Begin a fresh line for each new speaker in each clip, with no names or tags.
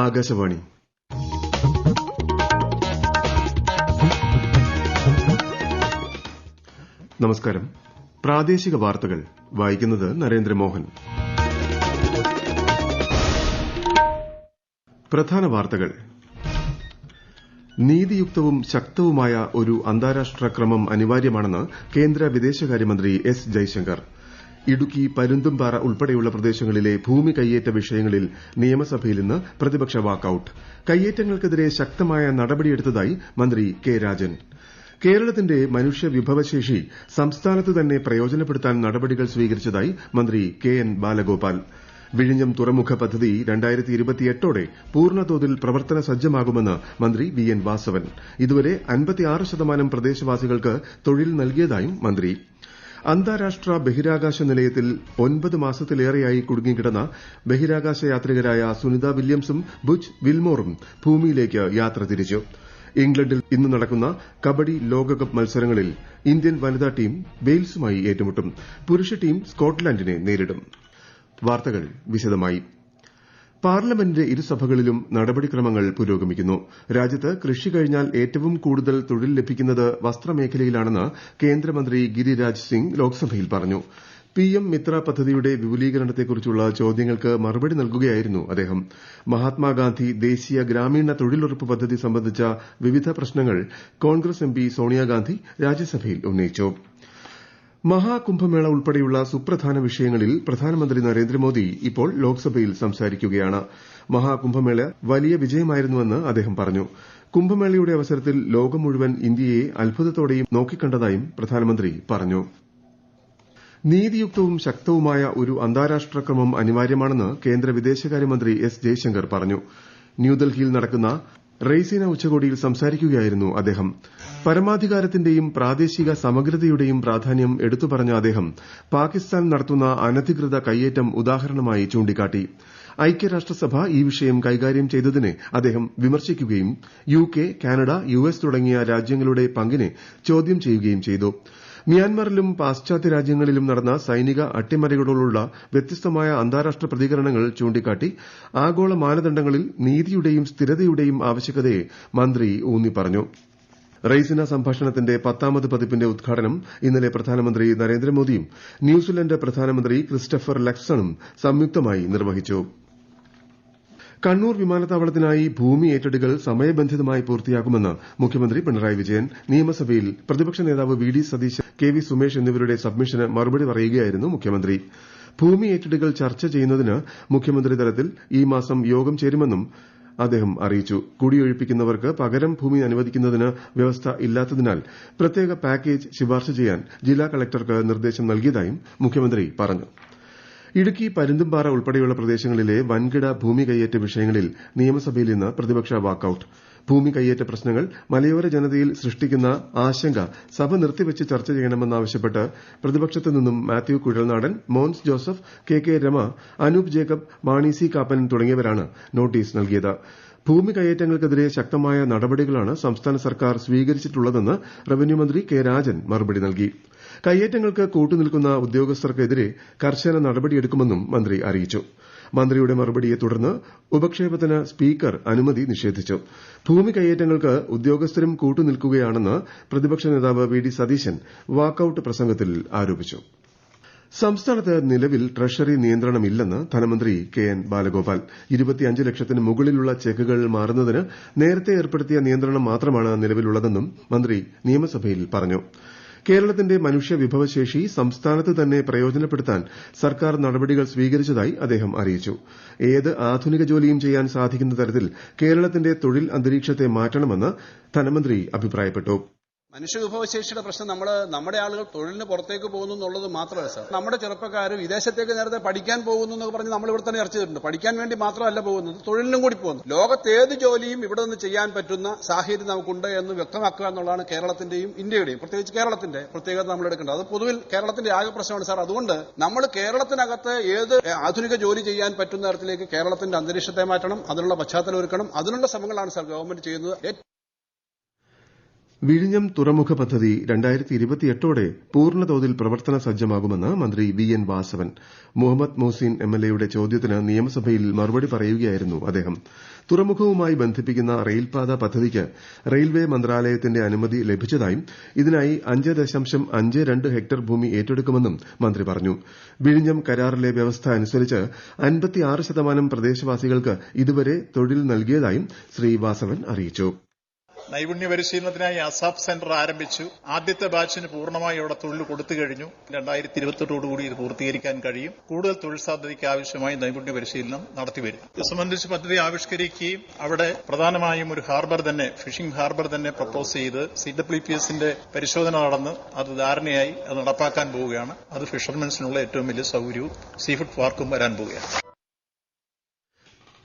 ആകാശവാണി. നമസ്കാരം. പ്രാദേശിക വാർത്തകൾ വായിക്കുന്നത് നരേന്ദ്രമോഹൻ. പ്രധാന വാർത്തകൾ. നീതിയുക്തവും ശക്തവുമായ ഒരു അന്താരാഷ്ട്ര ക്രമം അനിവാര്യമാണെന്ന് കേന്ദ്ര വിദേശകാര്യമന്ത്രി എസ് ജയശങ്കർ. ഇടുക്കി പരുന്തുംപാറ ഉൾപ്പെടെയുള്ള പ്രദേശങ്ങളിലെ ഭൂമി കയ്യേറ്റ വിഷയങ്ങളിൽ നിയമസഭയിൽ ഇന്ന് പ്രതിപക്ഷ വാക്കൌട്ട്. കയ്യേറ്റങ്ങൾക്കെതിരെ ശക്തമായ നടപടിയെടുത്തതായി മന്ത്രി കെ രാജൻ. കേരളത്തിന്റെ മനുഷ്യവിഭവശേഷി സംസ്ഥാനത്ത് തന്നെ പ്രയോജനപ്പെടുത്താൻ നടപടികൾ സ്വീകരിച്ചതായി മന്ത്രി കെ എൻ ബാലഗോപാൽ. വിഴിഞ്ഞം തുറമുഖ പദ്ധതി 2028ഓടെ പൂർണ്ണതോതിൽ പ്രവർത്തന സജ്ജമാകുമെന്ന് മന്ത്രി വി എൻ വാസവൻ. ഇതുവരെ 56% പ്രദേശവാസികൾക്ക് തൊഴിൽ നൽകിയതായും മന്ത്രി. അന്താരാഷ്ട്ര ബഹിരാകാശ നിലയത്തിൽ 9 മാസത്തിലേറെയായി കുടുങ്ങിക്കിടന്ന ബഹിരാകാശ യാത്രികരായ സുനിത വില്യംസും ബുച്ച് വിൽമോറും ഭൂമിയിലേക്ക് യാത്ര തിരിച്ചു. ഇംഗ്ലണ്ടിൽ ഇന്ന് നടക്കുന്ന കബഡി ലോകകപ്പ് മത്സരങ്ങളിൽ ഇന്ത്യൻ വനിതാ ടീം വെയിൽസുമായി ഏറ്റുമുട്ടും. പുരുഷ ടീം സ്കോട്ട്ലൻഡിനെ നേരിടും. വാർത്തകൾ വിശദമായി. പാർലമെന്റിന്റെ ഇരുസഭകളിലും നടപടിക്രമങ്ങൾ പുരോഗമിക്കുന്നു. രാജ്യത്ത് കൃഷി കഴിഞ്ഞാൽ ഏറ്റവും കൂടുതൽ തൊഴിൽ ലഭിക്കുന്നത് വസ്ത്രമേഖലയിലാണെന്ന് കേന്ദ്രമന്ത്രി ഗിരിരാജ് സിംഗ് ലോക്സഭയിൽ പറഞ്ഞു. പിഎം മിത്ര പദ്ധതിയുടെ വിപുലീകരണത്തെക്കുറിച്ചുള്ള ചോദ്യങ്ങൾക്ക് മറുപടി നൽകുകയായിരുന്നു അദ്ദേഹം. മഹാത്മാഗാന്ധി ദേശീയ ഗ്രാമീണ തൊഴിലുറപ്പ് പദ്ധതി സംബന്ധിച്ച വിവിധ പ്രശ്നങ്ങൾ കോൺഗ്രസ് എംപി സോണിയാഗാന്ധി രാജ്യസഭയിൽ ഉന്നയിച്ചു. മഹാകുംഭമേള ഉൾപ്പെടെയുള്ള സുപ്രധാന വിഷയങ്ങളിൽ പ്രധാനമന്ത്രി നരേന്ദ്രമോദി ഇപ്പോൾ ലോക്സഭയിൽ സംസാരിക്കുകയാണ്. മഹാകുംഭമേള വലിയ വിജയമായിരുന്നുവെന്ന് അദ്ദേഹം പറഞ്ഞു. കുംഭമേളയുടെ അവസരത്തിൽ ലോകം മുഴുവൻ ഇന്ത്യയെ അത്ഭുതത്തോടെയും നോക്കിക്കണ്ടതായും പ്രധാനമന്ത്രി പറഞ്ഞു. നീതിയുക്തവും ശക്തവുമായ ഒരു അന്താരാഷ്ട്ര ക്രമം അനിവാര്യമാണെന്ന് കേന്ദ്ര വിദേശകാര്യമന്ത്രി എസ് ജയശങ്കർ പറഞ്ഞു. ന്യൂഡൽഹിയിൽ നടക്കുന്ന റെയ്സിന ഉച്ചകോടിയിൽ സംസാരിക്കുകയായിരുന്നു അദ്ദേഹം. പരമാധികാരത്തിന്റെയും പ്രാദേശിക സമഗ്രതയുടെയും പ്രാധാന്യം എടുത്തുപറഞ്ഞ അദ്ദേഹം പാകിസ്ഥാൻ നടത്തുന്ന അനധികൃത കയ്യേറ്റം ഉദാഹരണമായി ചൂണ്ടിക്കാട്ടി. ഐക്യരാഷ്ട്രസഭ ഈ വിഷയം കൈകാര്യം ചെയ്തതിനെ അദ്ദേഹം വിമർശിക്കുകയും യുകെ, കാനഡ, യുഎസ് തുടങ്ങിയ രാജ്യങ്ങളുടെ പങ്കിനെ ചോദ്യം ചെയ്യുകയും ചെയ്തു. മ്യാൻമറിലും പാശ്ചാത്യ രാജ്യങ്ങളിലും നടന്ന സൈനിക അട്ടിമറികളോടുള്ള വ്യത്യസ്തമായ അന്താരാഷ്ട്ര പ്രതികരണങ്ങൾ ചൂണ്ടിക്കാട്ടി ആഗോള മാനദണ്ഡങ്ങളിൽ നീതിയുടെയും സ്ഥിരതയുടെയും ആവശ്യകതയെ മന്ത്രി ഊന്നിപ്പറഞ്ഞു. റെയ്സിന സംഭാഷണത്തിന്റെ 10ാമത് പതിപ്പിന്റെ ഉദ്ഘാടനം ഇന്നലെ പ്രധാനമന്ത്രി നരേന്ദ്രമോദിയും ന്യൂസിലന്റ് പ്രധാനമന്ത്രി ക്രിസ്റ്റഫർ ലക്സണും സംയുക്തമായി നിർവഹിച്ചു. കണ്ണൂർ വിമാനത്താവളത്തിനായി ഭൂമി ഏറ്റെടുക്കൽ സമയബന്ധിതമായി പൂർത്തിയാക്കുമെന്ന് മുഖ്യമന്ത്രി പിണറായി വിജയൻ. നിയമസഭയിൽ പ്രതിപക്ഷ നേതാവ് V D Satheesan, K V Sumesh എന്നിവരുടെ സബ്മിഷന് മറുപടി പറയുകയായിരുന്നു മുഖ്യമന്ത്രി. ഭൂമി ഏറ്റെടുക്കൽ ചർച്ച ചെയ്യുന്നതിന് മുഖ്യമന്ത്രി തലത്തിൽ ഈ മാസം യോഗം ചേരുമെന്നും അദ്ദേഹം അറിയിച്ചു. കുടിയൊഴിപ്പിക്കുന്നവർക്ക് പകരം ഭൂമി അനുവദിക്കുന്നതിന് വ്യവസ്ഥ ഇല്ലാത്തതിനാൽ പ്രത്യേക പാക്കേജ് ശുപാർശ ചെയ്യാൻ ജില്ലാ കളക്ടർക്ക് നിർദ്ദേശം നൽകിയതായും മുഖ്യമന്ത്രി പറഞ്ഞു. ഇടുക്കി പരുന്തുംപാറ ഉൾപ്പെടെയുള്ള പ്രദേശങ്ങളിലെ വൻകിട ഭൂമി കയ്യേറ്റ വിഷയങ്ങളിൽ നിയമസഭയിൽ ഇന്ന് പ്രതിപക്ഷ വാക്കൌട്ട്. ഭൂമി കയ്യേറ്റ പ്രശ്നങ്ങൾ മലയോര ജനതയിൽ സൃഷ്ടിക്കുന്ന ആശങ്ക സഭ നിർത്തിവച്ച് ചർച്ച ചെയ്യണമെന്നാവശ്യപ്പെട്ട് പ്രതിപക്ഷത്തു നിന്നും Mathew Kuzhalnadan, Mons Joseph, K K Rama, Anoop Jacob, Mani C Kappan തുടങ്ങിയവരാണ് നോട്ടീസ് നൽകിയത്. ഭൂമി കയ്യേറ്റങ്ങൾക്കെതിരെ ശക്തമായ നടപടികളാണ് സംസ്ഥാന സർക്കാർ സ്വീകരിച്ചിട്ടുള്ളതെന്ന് റവന്യൂ മന്ത്രി കെ രാജൻ മറുപടി നൽകി. കയ്യേറ്റങ്ങൾക്ക് കൂട്ടുനിൽക്കുന്ന ഉദ്യോഗസ്ഥർക്കെതിരെ കർശന നടപടിയെടുക്കുമെന്നും മന്ത്രി അറിയിച്ചു. മന്ത്രിയുടെ മറുപടിയെ തുടർന്ന് ഉപക്ഷേപത്തിന് സ്പീക്കർ അനുമതി നിഷേധിച്ചു. ഭൂമി കയ്യേറ്റങ്ങൾക്ക് ഉദ്യോഗസ്ഥരും കൂട്ടുനിൽക്കുകയാണെന്ന് പ്രതിപക്ഷ നേതാവ് വി ഡി സതീശൻ വാക്കൌട്ട് പ്രസംഗത്തിൽ ആരോപിച്ചു. സംസ്ഥാനത്ത് നിലവിൽ ട്രഷറി നിയന്ത്രണമില്ലെന്ന് ധനമന്ത്രി കെ എൻ ബാലഗോപാൽ. 25 ലക്ഷത്തിന് മുകളിലുള്ള ചെക്കുകൾ മാറുന്നതിന് നേരത്തെ ഏർപ്പെടുത്തിയ നിയന്ത്രണം മാത്രമാണ് നിലവിലുള്ളതെന്നും മന്ത്രി നിയമസഭയിൽ പറഞ്ഞു. കേരളത്തിന്റെ മനുഷ്യവിഭവശേഷി സംസ്ഥാനത്ത് തന്നെ പ്രയോജനപ്പെടുത്താൻ സർക്കാർ നടപടികൾ സ്വീകരിച്ചതായി അദ്ദേഹം അറിയിച്ചു. ഏത് ആധുനിക ജോലിയും ചെയ്യാൻ സാധിക്കുന്ന തരത്തിൽ കേരളത്തിന്റെ തൊഴിൽ അന്തരീക്ഷത്തെ മാറ്റണമെന്ന് ധനമന്ത്രി അഭിപ്രായപ്പെട്ടു.
മനുഷ്യവിഭവശേഷിയുടെ പ്രശ്നം നമ്മുടെ ആളുകൾ തൊഴിലിന് പുറത്തേക്ക് പോകുന്നു എന്നുള്ളത് മാത്രമല്ല സാർ. നമ്മുടെ ചെറുപ്പക്കാർ വിദേശത്തേക്ക് നേരത്തെ പഠിക്കാൻ പോകുന്നു എന്നൊക്കെ പറഞ്ഞ് നമ്മൾ ഇവിടെ തന്നെ ചർച്ച ചെയ്തിട്ടുണ്ട്. പഠിക്കാൻ വേണ്ടി മാത്രമല്ല പോകുന്നത്, തൊഴിലിനും കൂടി പോകുന്നു. ലോകത്ത് ഏത് ജോലിയും ഇവിടെ നിന്ന് ചെയ്യാൻ പറ്റുന്ന സാഹചര്യം നമുക്കുണ്ട് എന്ന് വ്യക്തമാക്കുക എന്നുള്ളതാണ് കേരളത്തിന്റെയും ഇന്ത്യയുടെയും, പ്രത്യേകിച്ച് കേരളത്തിന്റെ പ്രത്യേകത നമ്മൾ എടുക്കേണ്ടത്. അത് പൊതുവിൽ കേരളത്തിന്റെ ആകെ പ്രശ്നമാണ് സാർ. അതുകൊണ്ട് നമ്മൾ കേരളത്തിനകത്ത് ഏത് ആധുനിക ജോലി ചെയ്യാൻ പറ്റുന്ന തരത്തിലേക്ക് കേരളത്തിന്റെ അന്തരീക്ഷത്തെ മാറ്റണം, അതിനുള്ള പശ്ചാത്തലം ഒരുക്കണം. അതിനുള്ള ശ്രമങ്ങളാണ് സാർ ഗവൺമെന്റ് ചെയ്യുന്നത്.
വിഴിഞ്ഞം തുറമുഖ പദ്ധതി 2028ഓടെ പൂർണ്ണതോതിൽ പ്രവർത്തന സജ്ജമാകുമെന്ന് മന്ത്രി വി എൻ വാസവൻ. മുഹമ്മദ് മുഹ്സിൻ എംഎൽഎയുടെ ചോദ്യത്തിന് നിയമസഭയിൽ മറുപടി പറയുകയായിരുന്നു അദ്ദേഹം. തുറമുഖവുമായി ബന്ധിപ്പിക്കുന്ന റെയിൽപാത പദ്ധതിക്ക് റെയിൽവേ മന്ത്രാലയത്തിന്റെ അനുമതി ലഭിച്ചതായും ഇതിനായി 5.52 ഹെക്ടർ ഭൂമി ഏറ്റെടുക്കുമെന്നും മന്ത്രി പറഞ്ഞു. വിഴിഞ്ഞം കരാറിലെ വ്യവസ്ഥ അനുസരിച്ച് 56% പ്രദേശവാസികൾക്ക് ഇതുവരെ തൊഴിൽ നൽകിയതായും ശ്രീ വാസവൻ അറിയിച്ചു.
നൈപുണ്യ പരിശീലനത്തിനായി അസാപ് സെന്റർ ആരംഭിച്ചു. ആദ്യത്തെ ബാച്ചിന് പൂർണ്ണമായി അവിടെ തൊഴിൽ കൊടുത്തു കഴിഞ്ഞു. 2028ഓടുകൂടി ഇത് പൂർത്തീകരിക്കാൻ കഴിയും. കൂടുതൽ തൊഴിൽ സാധ്യതയ്ക്ക് ആവശ്യമായി നൈപുണ്യ പരിശീലനം നടത്തിവരും. ഇത് സംബന്ധിച്ച് പദ്ധതി ആവിഷ്കരിക്കുകയും അവിടെ പ്രധാനമായും ഒരു ഹാർബർ തന്നെ, ഫിഷിംഗ് ഹാർബർ തന്നെ പ്രപ്പോസ് ചെയ്ത് CWPSന്റെ പരിശോധന നടന്ന് അത് ധാരണയായി അത് നടപ്പാക്കാൻ പോവുകയാണ്. അത് ഫിഷർമെൻസിനുള്ള ഏറ്റവും വലിയ സൌകര്യവും സീഫുഡ് പാർക്കും വരാൻ പോവുകയാണ്.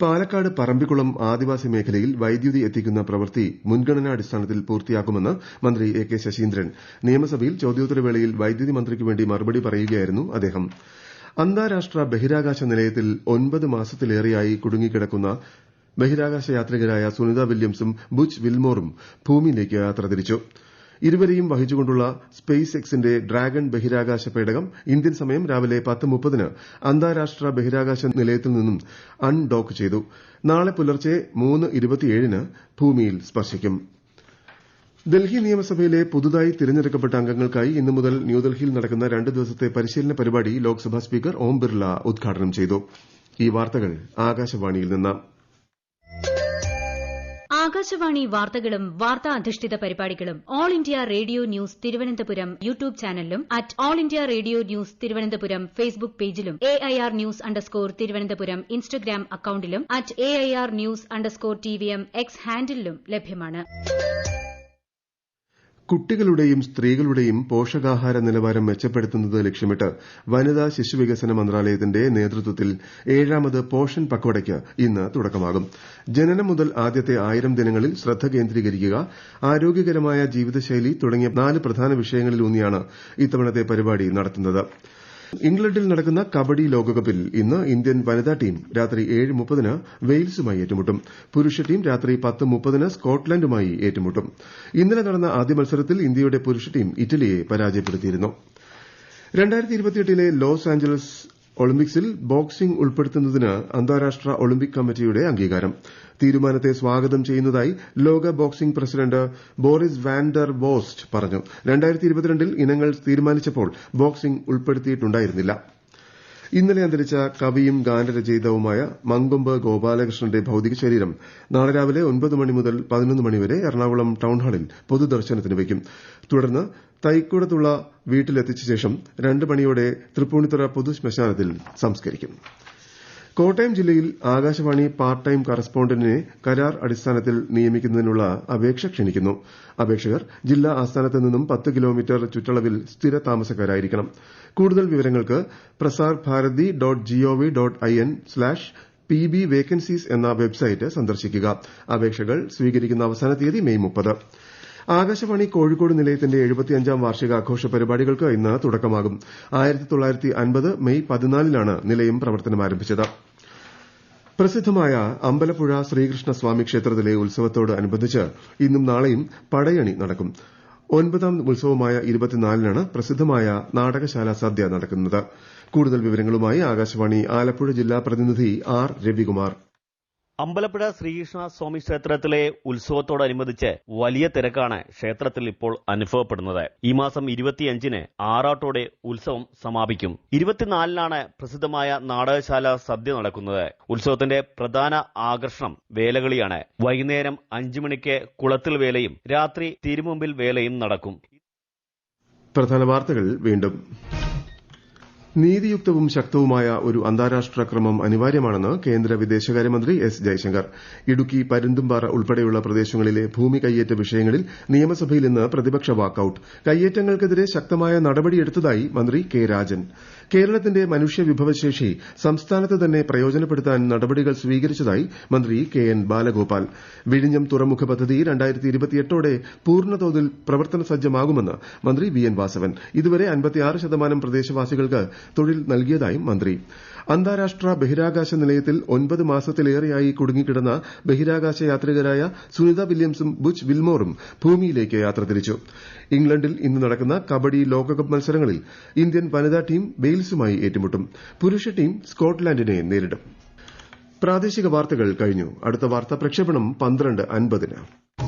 പാലക്കാട് പറമ്പിക്കുളം ആദിവാസി മേഖലയിൽ വൈദ്യുതി എത്തിക്കുന്ന പ്രവൃത്തി മുൻഗണനാടിസ്ഥാനത്തിൽ പൂർത്തിയാക്കുമെന്ന് മന്ത്രി എ കെ ശശീന്ദ്രൻ. നിയമസഭയിൽ ചോദ്യോത്തരവേളയിൽ വൈദ്യുതി മന്ത്രിക്കുവേണ്ടി മറുപടി പറയുകയായിരുന്നു അദ്ദേഹം. അന്താരാഷ്ട്ര ബഹിരാകാശ നിലയത്തിൽ 9 മാസത്തിലേറെയായി കുടുങ്ങിക്കിടക്കുന്ന ബഹിരാകാശ യാത്രികരായ സുനിത വില്യംസും ബുച്ച് വിൽമോറും ഭൂമിയിലേക്ക് യാത്ര തിരിച്ചു. ഇരുവരെയും വഹിച്ചുകൊണ്ടുള്ള സ്പേസ് എക്സിന്റെ ഡ്രാഗൺ ബഹിരാകാശ പേടകം ഇന്ത്യൻ സമയം രാവിലെ 10:30 അന്താരാഷ്ട്ര ബഹിരാകാശ നിലയത്തിൽ നിന്നും അൺഡോക്ക് ചെയ്തു. നാളെ പുലർച്ചെ 3:27 ഭൂമിയിൽ സ്പർശിക്കും. ഡൽഹി നിയമസഭയിലെ പുതുതായി തിരഞ്ഞെടുക്കപ്പെട്ട അംഗങ്ങൾക്കായി ഇന്നു മുതൽ ന്യൂഡൽഹിയിൽ നടക്കുന്ന 2 ദിവസത്തെ പരിശീലന പരിപാടി ലോക്സഭാ സ്പീക്കർ ഓം ബിർല ഉദ്ഘാടനം ചെയ്തു. ഈ വാർത്തകൾ ആകാശവാണിയിൽ നിന്ന്.
ആകാശവാണി വാർത്തകളും വാർത്താ അധിഷ്ഠിത പരിപാടികളും All India Radio news Thiruvananthapuram YouTube ചാനലിലും All India Radio news Thiruvananthapuram Facebook പേജിലും AIR ന്യൂസ് _ ഇൻസ്റ്റഗ്രാം അക്കൌണ്ടിലും AIR ന്യൂസ് _TVM എക്സ് ഹാൻഡിലും ലഭ്യമാണ്.
കുട്ടികളുടെയും സ്ത്രീകളുടെയും പോഷകാഹാര നിലവാരം മെച്ചപ്പെടുത്തുന്നത് ലക്ഷ്യമിട്ട് വനിതാ ശിശുവികസന മന്ത്രാലയത്തിന്റെ നേതൃത്വത്തിൽ 7ാമത് പോഷൻ പക്വാഡയ്ക്ക് ഇന്ന് തുടക്കമാകും. ജനനം മുതൽ ആദ്യത്തെ 1000 ദിനങ്ങളിൽ ശ്രദ്ധ കേന്ദ്രീകരിക്കുക, ആരോഗ്യകരമായ ജീവിതശൈലി തുടങ്ങിയ 4 പ്രധാന വിഷയങ്ങളിലൂന്നിയാണ് ഇത്തവണത്തെ പരിപാടി നടത്തുന്നത്. ഇംഗ്ലണ്ടിൽ നടക്കുന്ന കബഡി ലോകകപ്പിൽ ഇന്ന് ഇന്ത്യൻ വനിതാ ടീം രാത്രി 7:30 വെയിൽസുമായി ഏറ്റുമുട്ടും. പുരുഷ ടീം രാത്രി 10:30 സ്കോട്ട്ലൻഡുമായി ഏറ്റുമുട്ടും. ഇന്നലെ നടന്ന ആദ്യ മത്സരത്തിൽ ഇന്ത്യയുടെ പുരുഷ ടീം ഇറ്റലിയെ പരാജയപ്പെടുത്തിയിരുന്നു. 2028ലെ ലോസ് ആഞ്ചലസ് ഒളിമ്പിക്സിൽ ബോക്സിംഗ് ഉൾപ്പെടുത്തുന്നതിന് അന്താരാഷ്ട്ര ഒളിമ്പിക് കമ്മിറ്റിയുടെ അംഗീകാരം. തീരുമാനത്തെ സ്വാഗതം ചെയ്യുന്നതായി ലോക boxing president Boris van Darr worst പറഞ്ഞു. 2022ൽ ഇനങ്ങൾ തീരുമാനിച്ചപ്പോൾ ബോക്സിംഗ് ഉൾപ്പെടുത്തിയിട്ടുണ്ടായിരുന്നില്ല. ഇന്നലെ അന്തരിച്ച കവിയും ഗാനരചയിതാവുമായ മങ്കൊമ്പ് ഗോപാലകൃഷ്ണന്റെ ഭൌതിക ശരീരം നാളെ രാവിലെ 9 മണി മുതൽ 11 മണി വരെ എറണാകുളം ടൌൺഹാളിൽ പൊതുദർശനത്തിന് വയ്ക്കും. തുടർന്ന് തൈക്കൂടത്തുള്ള വീട്ടിലെത്തിച്ച ശേഷം 2 മണിയോടെ തൃപ്പൂണിത്തുറ പൊതുശ്മശാനത്തിൽ സംസ്കരിക്കും. കോട്ടയം ജില്ലയിൽ ആകാശവാണി പാർട്ട് ടൈം കറസ്പോണ്ടന്റിനെ കരാർ അടിസ്ഥാനത്തിൽ നിയമിക്കുന്നതിനുള്ള അപേക്ഷ ക്ഷണിക്കുന്നു. അപേക്ഷകർ ജില്ലാ ആസ്ഥാനത്ത് നിന്നും 10 കിലോമീറ്റർ ചുറ്റളവിൽ സ്ഥിര താമസക്കാരായിരിക്കണം. കൂടുതൽ വിവരങ്ങൾക്ക് prasarbharati.gov.in/pb vacancies എന്ന വെബ്സൈറ്റ് സന്ദർശിക്കുക. അപേക്ഷകൾ സ്വീകരിക്കുന്ന അവസാന തീയതി മെയ് 30. ആകാശവാണി കോഴിക്കോട് നിലയത്തിന്റെ 75ാം വാർഷികാഘോഷ പരിപാടികൾക്ക് ഇന്ന് തുടക്കമാകും. 1950 മെയ് 14ലാണ് നിലയം പ്രവർത്തനം ആരംഭിച്ചത്. പ്രസിദ്ധമായ അമ്പലപ്പുഴ ശ്രീകൃഷ്ണ സ്വാമി ക്ഷേത്രത്തിലെ ഉത്സവത്തോട് അനുബന്ധിച്ച് ഇന്നും നാളെയും പടയണി നടക്കും. 9ാം ഉത്സവമായ 24നാണ് പ്രസിദ്ധമായ നാടകശാല സദ്യ നടക്കുന്നത്. കൂടുതൽ വിവരങ്ങളുമായി ആകാശവാണി ആലപ്പുഴ ജില്ലാ പ്രതിനിധി ആർ രവികുമാർ.
അമ്പലപ്പുഴ ശ്രീകൃഷ്ണ സ്വാമി ക്ഷേത്രത്തിലെ ഉത്സവത്തോടനുബന്ധിച്ച് വലിയ തിരക്കാണ് ക്ഷേത്രത്തിൽ ഇപ്പോൾ അനുഭവപ്പെടുന്നത്. ഈ മാസം 25-ന് ആറാട്ടോടെ ഉത്സവം സമാപിക്കും. 24-നാണ് പ്രസിദ്ധമായ നാടകശാല സദ്യ നടക്കുന്നത്. ഉത്സവത്തിന്റെ പ്രധാന ആകർഷണം വേലകളിയാണ്. വൈകുന്നേരം 5 മണിക്ക് കുളത്തിൽ വേലയും രാത്രി തിരുമുമ്പിൽ വേലയും നടക്കും.
പ്രധാന വാർത്തകൾ വീണ്ടും. നീതിയുക്തവും ശക്തവുമായ ഒരു അന്താരാഷ്ട്ര ക്രമം അനിവാര്യമാണെന്ന് കേന്ദ്ര വിദേശകാര്യമന്ത്രി എസ് ജയശങ്കർ. ഇടുക്കി പരുന്തുംപാറ ഉൾപ്പെടെയുള്ള പ്രദേശങ്ങളിലെ ഭൂമി കയ്യേറ്റ വിഷയങ്ങളിൽ നിയമസഭയിൽ ഇന്ന് പ്രതിപക്ഷ വാക്കൌട്ട്. കയ്യേറ്റങ്ങൾക്കെതിരെ ശക്തമായ നടപടിയെടുത്തതായി മന്ത്രി കെ രാജൻ. കേരളത്തിന്റെ മനുഷ്യവിഭവശേഷി സംസ്ഥാനത്ത് തന്നെ പ്രയോജനപ്പെടുത്താൻ നടപടികൾ സ്വീകരിച്ചതായി മന്ത്രി കെ എൻ ബാലഗോപാൽ. വിഴിഞ്ഞം തുറമുഖ പദ്ധതി 2028ഓടെ പൂർണ്ണതോതിൽ പ്രവർത്തന സജ്ജമാകുമെന്ന് മന്ത്രി വി എൻ വാസവൻ. ഇതുവരെ 56% പ്രദേശവാസികൾക്ക് തൊഴിൽ നൽകിയതായും മന്ത്രി. അന്താരാഷ്ട്ര ബഹിരാകാശ നിലയത്തിൽ 9 മാസത്തിലേറെയായി കുടുങ്ങിക്കിടന്ന ബഹിരാകാശ യാത്രികരായ സുനിത വില്യംസും ബുച്ച് വിൽമോറും ഭൂമിയിലേക്ക് യാത്ര തിരിച്ചു. ഇംഗ്ലണ്ടിൽ ഇന്ന് നടക്കുന്ന കബഡി ലോകകപ്പ് മത്സരങ്ങളിൽ ഇന്ത്യൻ വനിതാ ടീം വെയിൽസുമായി ഏറ്റുമുട്ടും. പുരുഷ ടീം സ്കോട്ട്ലാൻഡിനെ നേരിടും. പ്രാദേശിക വാർത്തകൾ കഴിഞ്ഞു. അടുത്ത വാർത്താ പ്രക്ഷേപണം 12:50.